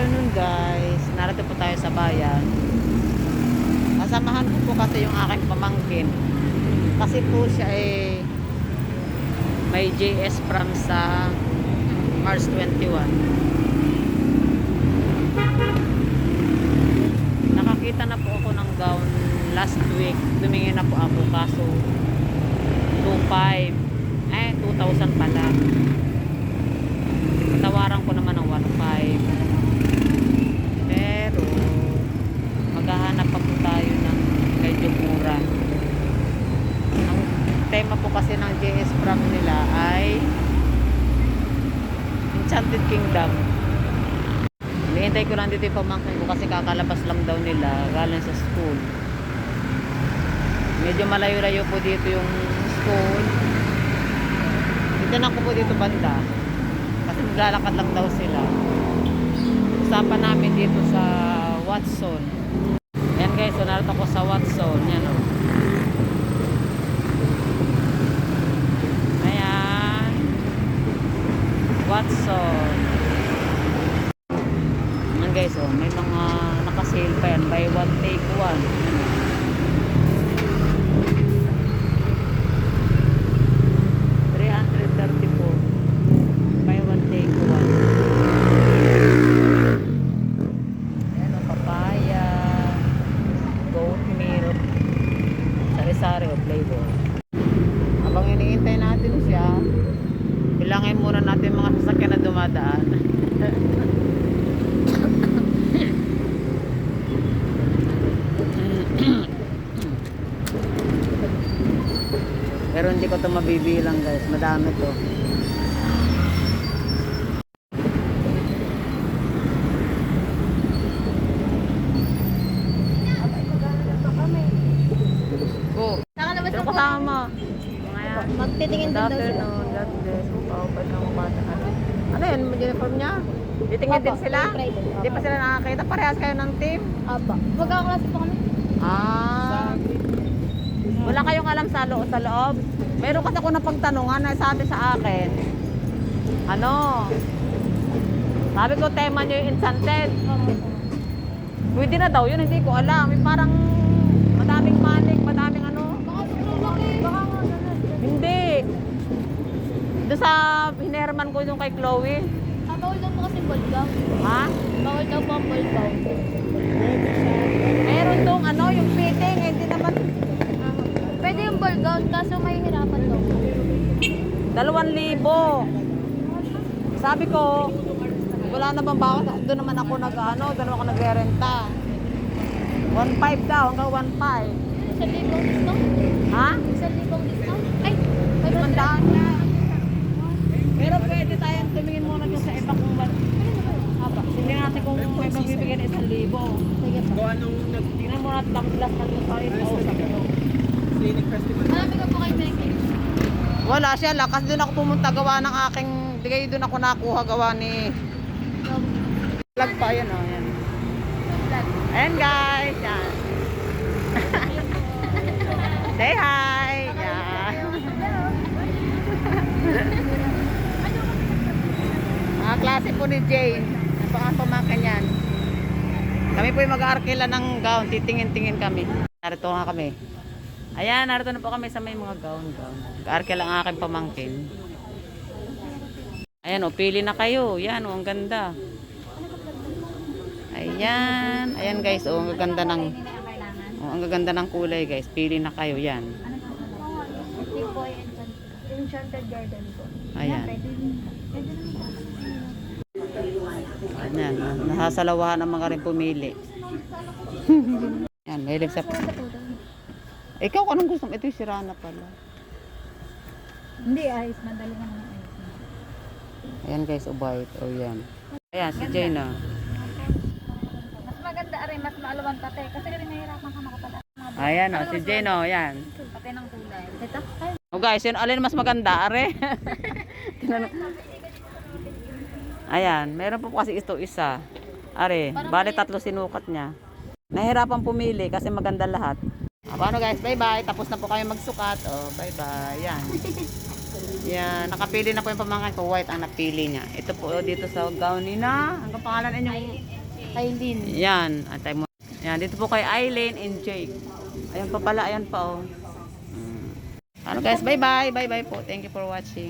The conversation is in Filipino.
afternoon guys, narito po tayo sa bayan. Kasamahan ko po kasi yung aking pamangkin. Kasi po siya may JS from sa March 21. Nakakita na po ako ng gown last week. Tumingin na po ako kaso 2,000 pala. Tawaran ko naman ng 1,500. Pero maghahanap pa po tayo ng medyo mura. Ang tema po kasi ng JS Pram nila ay Enchanted Kingdom. Hinihintay ko lang dito yung pamangkin ko kasi kakalabas lang daw nila galing sa school. Medyo malayo-layo po dito yung school. Dito na ko po dito banda. Kasi maglalakad lang daw sila. Usapan namin dito sa Watson. Ayan guys, so narito ko sa Watson. Yan o. Ayan. Watson. Ayan guys, so may mga nakasale pa yan. Buy one, take one. Ayan o. Habang iniintay natin siya, bilangin muna natin mga sasakyan na dumadaan. Pero hindi ko ito mabibilang guys, madami to. Pero kasama magtitingin din daw siya. God bless. Upaupan ng bata. Ano yan? Uniform niya? Titingin din sila? Hindi pa sila nakakita? Parehas kayo ng team? Aba. Magkakaklase po kami. Wala kayong alam sa loob? Meron kasi ako napagtanungan na sabi sa akin, sabi ko tema niyo yung Enchanted. Pwede na daw yun, hindi ko alam. May parang madaming manik, madaming Baka nga Hindi. Doon sa hinerman ko yung kay Chloe. bawal daw po kasi ball gown. Ha? Bawal daw po ang ball gown. Meron tong yung fitting, hindi naman. Pwede yung ball gown kaso may hirapan daw. 2,000. Sabi ko, wala na bang bawas? Doon naman ako doon ako nagre-renta. 1,500 daw, hanggang 1,500. 1,000 discount? Ha? 1,000 discount? Ay! 500 na. Pero pwede tayong tumingin muna dyan sa iba kung hindi natin kung may magbibigay na 1,000. Sige po. Tingnan muna natin ang plus na yung sorry. Clinic Festival. Marami ka po kay Becky. Wala siya lakas. Doon ako pumunta gawa ng aking, bigay doon ako nakuha gawa ni vlog pa yan o. Yan. Ayan guys. Yan. Say hi. Yan. Mga klase po ni Jane. Ang pamangkin yan. Kami po yung mag-aarkila ng gown. Titingin-tingin kami. Narito nga kami. Ayan, narito na po kami sa may mga gown. Mag-aarkila ang aking pamangkin. Ayan o, pili na kayo. Yan o, ang ganda. Ayan. Ayan guys, o, ang gaganda ng ang gaganda ng kulay guys. Pili na kayo. Yan. Ito po ay Enchanted Garden po. Ayan. Ayan. Nasasalawahan ang mga rin pumili. Yan, mahilig sa... Ikaw, anong gusto mo? Ito yung sirana pala. Hindi, ayos. Madali nga naman ayos. Ayan guys, white. O yan. Ayan, si Jane. Mas maganda rin, mas maaluwan tate. Kasi rin nahihirapan ka makapala. Ayan o, si Jane o. Yan. Pati ng kulay. Ito? Ay, O guys, yun, alin mas maganda, are? Ayan, meron po kasi ito isa. Are, bali 3 sinukat niya. Nahirapan pumili kasi maganda lahat. Paano guys, bye bye. Tapos na po kayo magsukat. Oh, bye bye. Yan. Yan, nakapili na po yung pamangkin ko. White ang napili niya. Ito po dito sa gown ni na. Ang pangalan niyo? Aileen. Yan, antay mo. Yan, dito po kay Eileen and Jake. Ayan pa pala, ayan pa oh. Ano guys, bye-bye. Bye-bye po. Thank you for watching.